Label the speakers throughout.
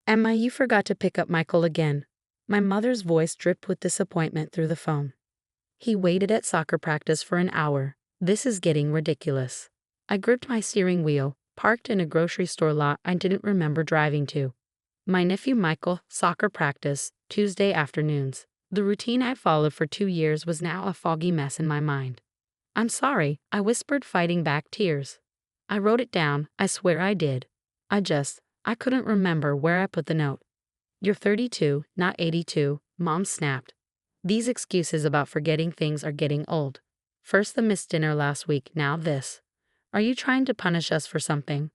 Speaker 1: Emma, you forgot to pick up Michael again. My mother's voice dripped with disappointment through the phone. He waited at soccer practice for an hour. This is getting ridiculous. I gripped my steering wheel, parked in a grocery store lot I didn't remember driving to. My nephew Michael, soccer practice, Tuesday afternoons. The routine I followed for 2 years was now a foggy mess in my mind. I'm sorry, I whispered, fighting back tears. I wrote it down, I swear I did. I couldn't remember where I put the note. You're 32, not 82, Mom snapped. These excuses about forgetting things are getting old. First the missed dinner last week, now this. Are you trying to punish us for something?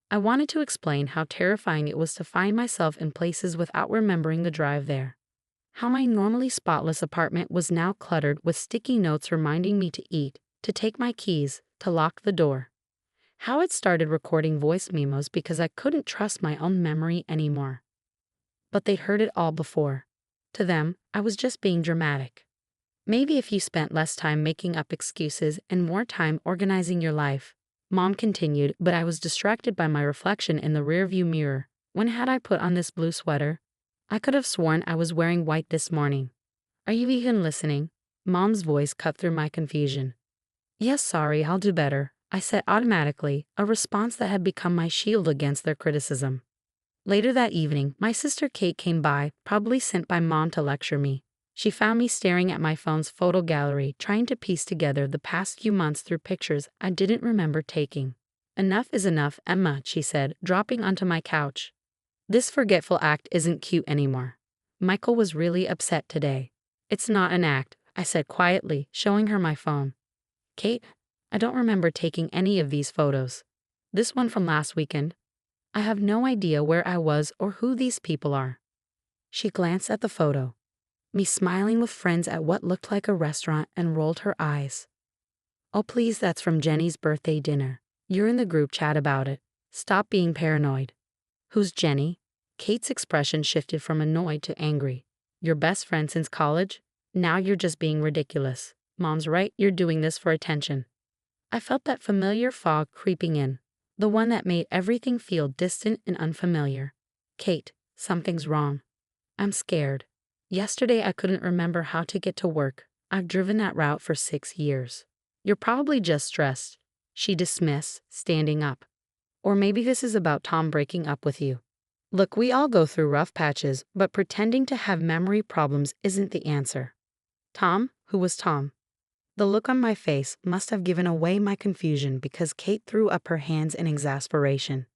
Speaker 1: I wanted to explain how terrifying it was to find myself in places without remembering the drive there. How my normally spotless apartment was now cluttered with sticky notes reminding me to eat, to take my keys, to lock the door. How it started recording voice memos because I couldn't trust my own memory anymore. But they'd heard it all before. To them, I was just being dramatic. Maybe if you spent less time making up excuses and more time organizing your life, Mom continued, but I was distracted by my reflection in the rearview mirror. When had I put on this blue sweater? I could have sworn I was wearing white this morning. Are you even listening? Mom's voice cut through my confusion. Yes, sorry, I'll do better, I said automatically, a response that had become my shield against their criticism. Later that evening, my sister Kate came by, probably sent by Mom to lecture me. She found me staring at my phone's photo gallery, trying to piece together the past few months through pictures I didn't remember taking. Enough is enough, Emma, she said, dropping onto my couch. This forgetful act isn't cute anymore. Michael was really upset today. It's not an act, I said quietly, showing her my phone. Kate, I don't remember taking any of these photos. This one from last weekend. I have no idea where I was or who these people are. She glanced at the photo. Me smiling with friends at what looked like a restaurant, and rolled her eyes. Oh please, that's from Jenny's birthday dinner. You're in the group chat about it. Stop being paranoid. Who's Jenny? Kate's expression shifted from annoyed to angry. Your best friend since college? Now you're just being ridiculous. Mom's right, you're doing this for attention. I felt that familiar fog creeping in, the one that made everything feel distant and unfamiliar. Kate, something's wrong. I'm scared. Yesterday I couldn't remember how to get to work. I've driven that route for 6 years. You're probably just stressed, she dismissed, standing up. Or maybe this is about Tom breaking up with you. Look, we all go through rough patches, but pretending to have memory problems isn't the answer. Tom? Who was Tom? The look on my face must have given away my confusion because Kate threw up her hands in exasperation.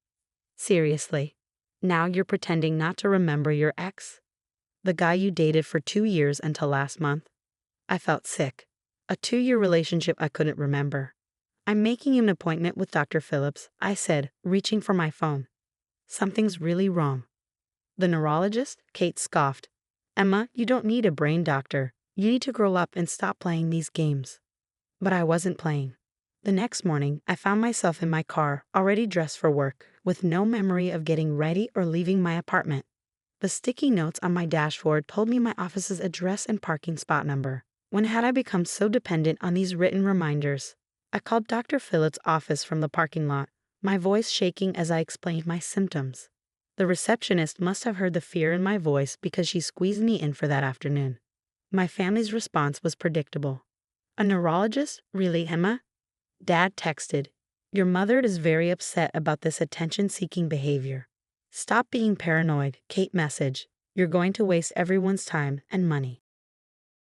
Speaker 1: Seriously? Now you're pretending not to remember your ex? The guy you dated for 2 years until last month? I felt sick. A 2-year relationship I couldn't remember. I'm making an appointment with Dr. Phillips, I said, reaching for my phone. Something's really wrong. The neurologist? Kate scoffed. Emma, you don't need a brain doctor. You need to grow up and stop playing these games. But I wasn't playing. The next morning, I found myself in my car, already dressed for work, with no memory of getting ready or leaving my apartment. The sticky notes on my dashboard told me my office's address and parking spot number. When had I become so dependent on these written reminders? I called Dr. Phillips' office from the parking lot, my voice shaking as I explained my symptoms. The receptionist must have heard the fear in my voice because she squeezed me in for that afternoon. My family's response was predictable. A neurologist? Really, Emma? Dad texted. Your mother is very upset about this attention-seeking behavior. Stop being paranoid, Kate messaged. You're going to waste everyone's time and money.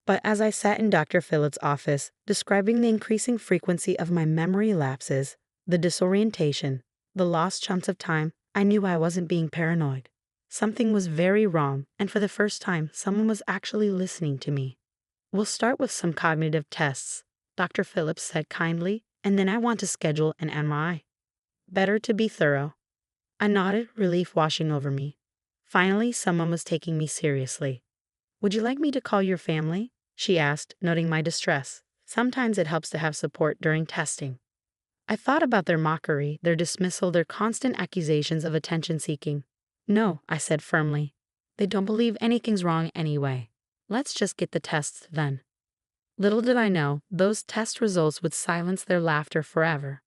Speaker 1: But as I sat in Dr. Phillips' office, describing the increasing frequency of my memory lapses, the disorientation, the lost chunks of time, I knew I wasn't being paranoid. Something was very wrong, and for the first time, someone was actually listening to me. We'll start with some cognitive tests, Dr. Phillips said kindly, and then I want to schedule an MRI. Better to be thorough. I nodded, relief washing over me. Finally, someone was taking me seriously. Would you like me to call your family? She asked, noting my distress. Sometimes it helps to have support during testing. I thought about their mockery, their dismissal, their constant accusations of attention-seeking. No, I said firmly. They don't believe anything's wrong anyway. Let's just get the tests then. Little did I know, those test results would silence their laughter forever.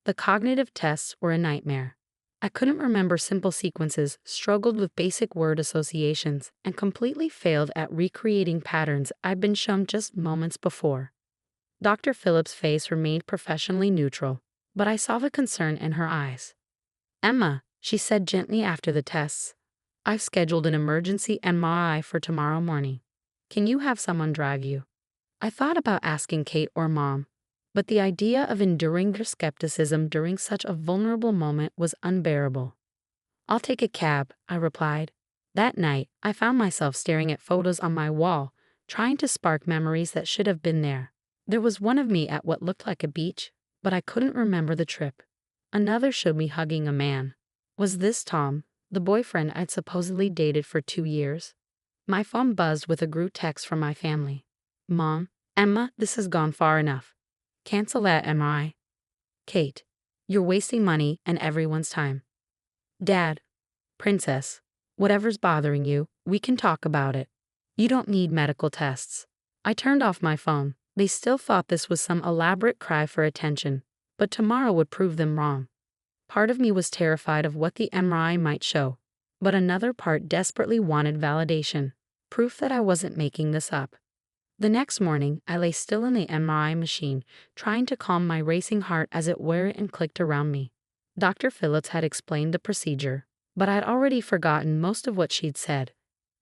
Speaker 1: The cognitive tests were a nightmare. I couldn't remember simple sequences, struggled with basic word associations, and completely failed at recreating patterns I'd been shown just moments before. Dr. Phillips' face remained professionally neutral, but I saw the concern in her eyes. "Emma," she said gently after the tests, "I've scheduled an emergency MRI for tomorrow morning. Can you have someone drive you?" I thought about asking Kate or Mom, but the idea of enduring their skepticism during such a vulnerable moment was unbearable. "I'll take a cab," I replied. That night, I found myself staring at photos on my wall, trying to spark memories that should have been there. There was one of me at what looked like a beach, but I couldn't remember the trip. Another showed me hugging a man. Was this Tom, the boyfriend I'd supposedly dated for 2 years? My phone buzzed with a group text from my family. "Mom, Emma, this has gone far enough. Cancel that MRI. Kate, you're wasting money and everyone's time. Dad, Princess, whatever's bothering you, we can talk about it. You don't need medical tests." I turned off my phone. They still thought this was some elaborate cry for attention, but tomorrow would prove them wrong. Part of me was terrified of what the MRI might show, but another part desperately wanted validation, proof that I wasn't making this up. The next morning, I lay still in the MRI machine, trying to calm my racing heart as it whirred and clicked around me. Dr. Phillips had explained the procedure, but I'd already forgotten most of what she'd said.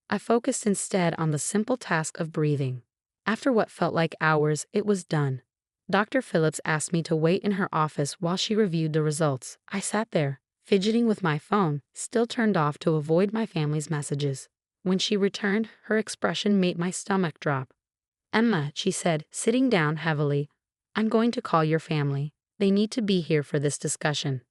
Speaker 1: I focused instead on the simple task of breathing. After what felt like hours, it was done. Dr. Phillips asked me to wait in her office while she reviewed the results. I sat there, fidgeting with my phone, still turned off to avoid my family's messages. When she returned, her expression made my stomach drop. "Emma," she said, sitting down heavily, "I'm going to call your family. They need to be here for this discussion."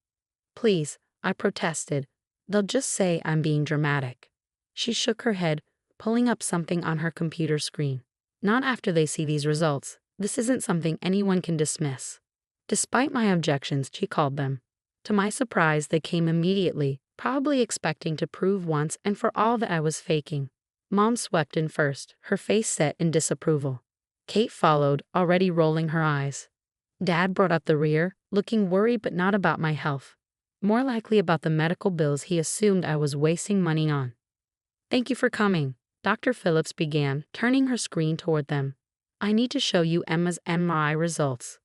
Speaker 1: "Please," I protested. "They'll just say I'm being dramatic." She shook her head, pulling up something on her computer screen. "Not after they see these results. This isn't something anyone can dismiss." Despite my objections, she called them. To my surprise, they came immediately, probably expecting to prove once and for all that I was faking. Mom swept in first, her face set in disapproval. Kate followed, already rolling her eyes. Dad brought up the rear, looking worried but not about my health. More likely about the medical bills he assumed I was wasting money on. "Thank you for coming," Dr. Phillips began, turning her screen toward them. "I need to show you Emma's MRI results."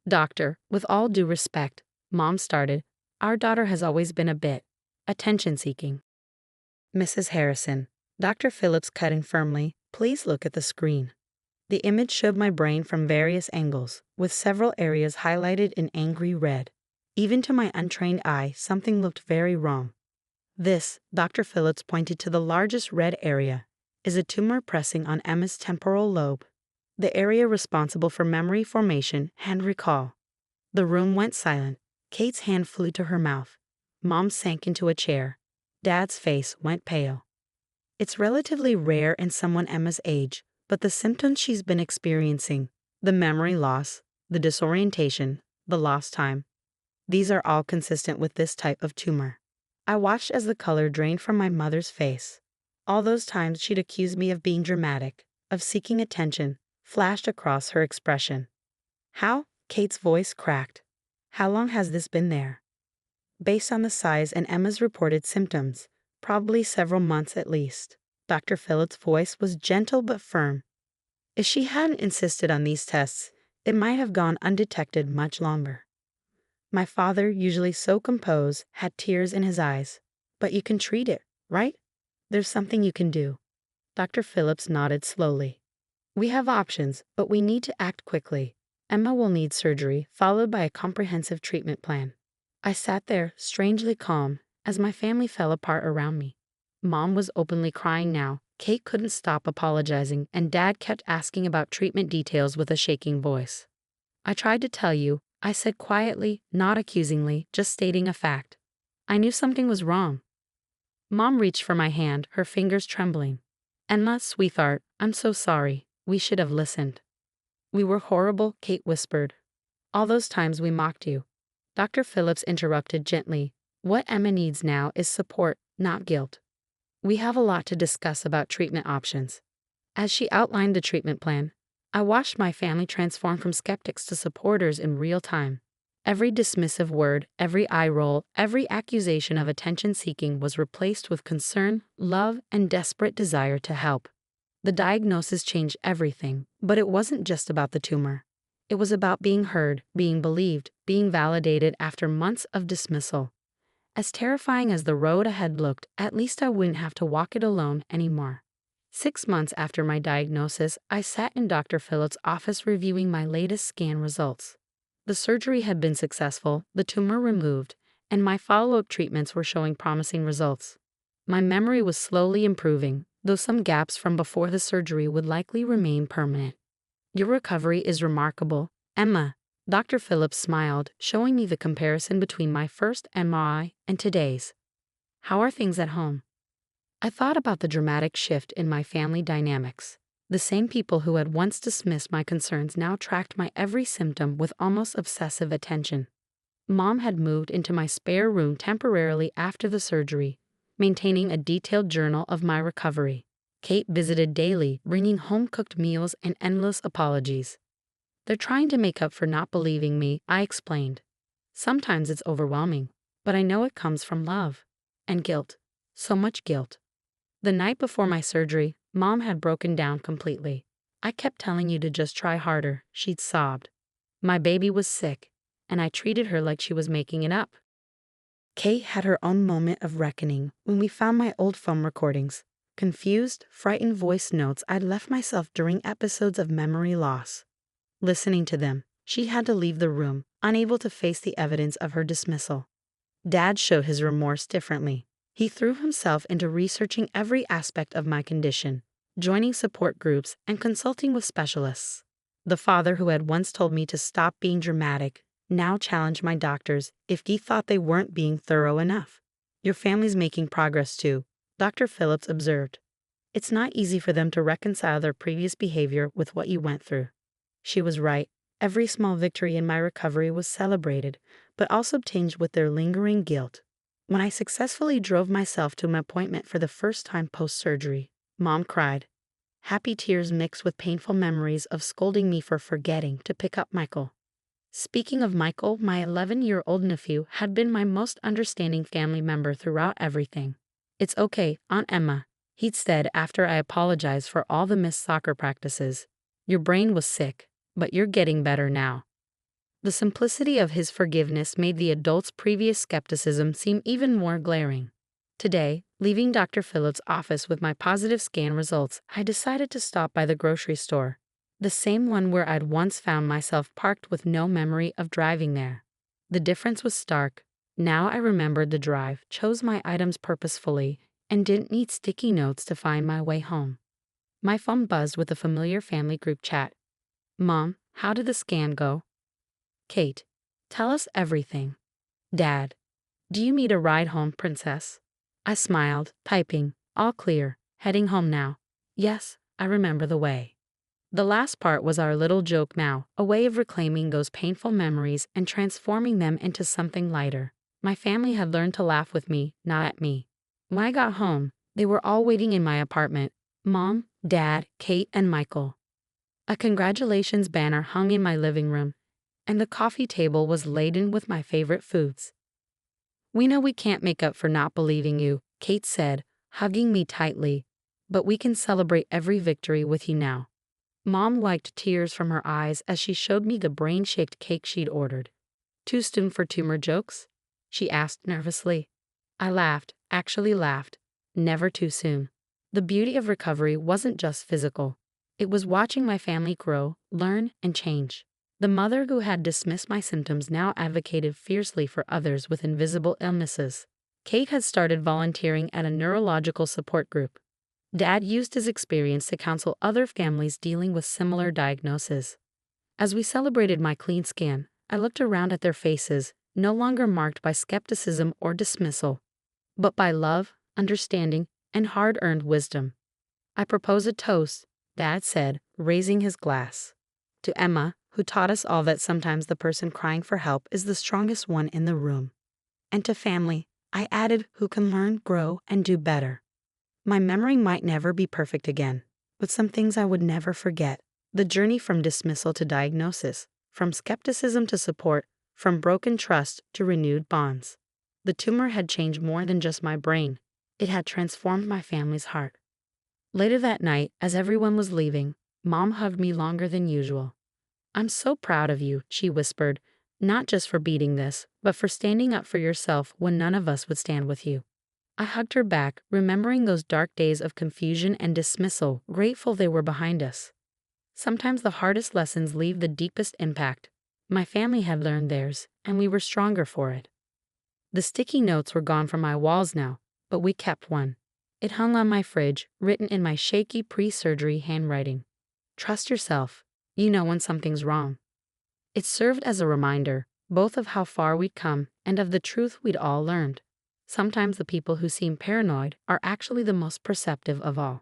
Speaker 1: "Doctor, with all due respect," Mom started, "our daughter has always been a bit attention-seeking." "Mrs. Harrison," Dr. Phillips cut in firmly, "please look at the screen." The image showed my brain from various angles, with several areas highlighted in angry red. Even to my untrained eye, something looked very wrong. "This," Dr. Phillips pointed to the largest red area, "is a tumor pressing on Emma's temporal lobe, the area responsible for memory formation and recall." The room went silent. Kate's hand flew to her mouth. Mom sank into a chair. Dad's face went pale. "It's relatively rare in someone Emma's age, but the symptoms she's been experiencing, the memory loss, the disorientation, the lost time, these are all consistent with this type of tumor." I watched as the color drained from my mother's face. All those times she'd accused me of being dramatic, of seeking attention, flashed across her expression. "How?" Kate's voice cracked. "How long has this been there?" "Based on the size and Emma's reported symptoms, probably several months at least." Dr. Phillips' voice was gentle but firm. "If she hadn't insisted on these tests, it might have gone undetected much longer." My father, usually so composed, had tears in his eyes. "But you can treat it, right? There's something you can do." Dr. Phillips nodded slowly. "We have options, but we need to act quickly. Emma will need surgery, followed by a comprehensive treatment plan." I sat there, strangely calm, as my family fell apart around me. Mom was openly crying now. Kate couldn't stop apologizing, and Dad kept asking about treatment details with a shaking voice. "I tried to tell you," I said quietly, not accusingly, just stating a fact. "I knew something was wrong." Mom reached for my hand, her fingers trembling. "Emma, sweetheart, I'm so sorry. We should have listened." "We were horrible," Kate whispered. "All those times we mocked you." Dr. Phillips interrupted gently. "What Emma needs now is support, not guilt. We have a lot to discuss about treatment options." As she outlined the treatment plan, I watched my family transform from skeptics to supporters in real time. Every dismissive word, every eye roll, every accusation of attention-seeking was replaced with concern, love, and desperate desire to help. The diagnosis changed everything, but it wasn't just about the tumor. It was about being heard, being believed, being validated after months of dismissal. As terrifying as the road ahead looked, at least I wouldn't have to walk it alone anymore. 6 months after my diagnosis, I sat in Dr. Phillips' office reviewing my latest scan results. The surgery had been successful, the tumor removed, and my follow-up treatments were showing promising results. My memory was slowly improving, though some gaps from before the surgery would likely remain permanent. Your recovery is remarkable, Emma. Dr. Phillips smiled, showing me the comparison between my first MRI and today's. How are things at home? I thought about the dramatic shift in my family dynamics. The same people who had once dismissed my concerns now tracked my every symptom with almost obsessive attention. Mom had moved into my spare room temporarily after the surgery, maintaining a detailed journal of my recovery. Kate visited daily, bringing home-cooked meals and endless apologies. They're trying to make up for not believing me, I explained. Sometimes it's overwhelming, but I know it comes from love. And guilt. So much guilt. The night before my surgery, Mom had broken down completely. I kept telling you to just try harder, she'd sobbed. My baby was sick, and I treated her like she was making it up. Kate had her own moment of reckoning when we found my old phone recordings. Confused, frightened voice notes I'd left myself during episodes of memory loss. Listening to them, she had to leave the room, unable to face the evidence of her dismissal. Dad showed his remorse differently. He threw himself into researching every aspect of my condition, joining support groups and consulting with specialists. The father who had once told me to stop being dramatic now challenged my doctors if he thought they weren't being thorough enough. Your family's making progress too, Dr. Phillips observed. It's not easy for them to reconcile their previous behavior with what you went through. She was right. Every small victory in my recovery was celebrated, but also tinged with their lingering guilt. When I successfully drove myself to an appointment for the first time post-surgery, Mom cried. Happy tears mixed with painful memories of scolding me for forgetting to pick up Michael. Speaking of Michael, my 11-year-old nephew had been my most understanding family member throughout everything. It's okay, Aunt Emma, he'd said after I apologized for all the missed soccer practices. Your brain was sick, but you're getting better now. The simplicity of his forgiveness made the adult's previous skepticism seem even more glaring. Today, leaving Dr. Phillips' office with my positive scan results, I decided to stop by the grocery store, the same one where I'd once found myself parked with no memory of driving there. The difference was stark. Now I remembered the drive, chose my items purposefully, and didn't need sticky notes to find my way home. My phone buzzed with a familiar family group chat. Mom, how did the scan go? Kate, tell us everything. Dad, do you need a ride home, princess? I smiled, typing, all clear, heading home now. Yes, I remember the way. The last part was our little joke now, a way of reclaiming those painful memories and transforming them into something lighter. My family had learned to laugh with me, not at me. When I got home, they were all waiting in my apartment. Mom, Dad, Kate, and Michael. A congratulations banner hung in my living room, and the coffee table was laden with my favorite foods. We know we can't make up for not believing you, Kate said, hugging me tightly, but we can celebrate every victory with you now. Mom wiped tears from her eyes as she showed me the brain-shaped cake she'd ordered. Too soon for tumor jokes? She asked nervously. I laughed, actually laughed. Never too soon. The beauty of recovery wasn't just physical. It was watching my family grow, learn, and change. The mother who had dismissed my symptoms now advocated fiercely for others with invisible illnesses. Kate had started volunteering at a neurological support group. Dad used his experience to counsel other families dealing with similar diagnoses. As we celebrated my clean scan, I looked around at their faces, no longer marked by skepticism or dismissal, but by love, understanding, and hard-earned wisdom. I proposed a toast, Dad said, raising his glass. To Emma, who taught us all that sometimes the person crying for help is the strongest one in the room. And to family, I added, who can learn, grow, and do better. My memory might never be perfect again, but some things I would never forget. The journey from dismissal to diagnosis, from skepticism to support, from broken trust to renewed bonds. The tumor had changed more than just my brain. It had transformed my family's heart. Later that night, as everyone was leaving, Mom hugged me longer than usual. "I'm so proud of you," she whispered, "not just for beating this, but for standing up for yourself when none of us would stand with you." I hugged her back, remembering those dark days of confusion and dismissal, grateful they were behind us. Sometimes the hardest lessons leave the deepest impact. My family had learned theirs, and we were stronger for it. The sticky notes were gone from my walls now, but we kept one. It hung on my fridge, written in my shaky pre-surgery handwriting. "Trust yourself. You know when something's wrong." It served as a reminder, both of how far we'd come and of the truth we'd all learned. Sometimes the people who seem paranoid are actually the most perceptive of all.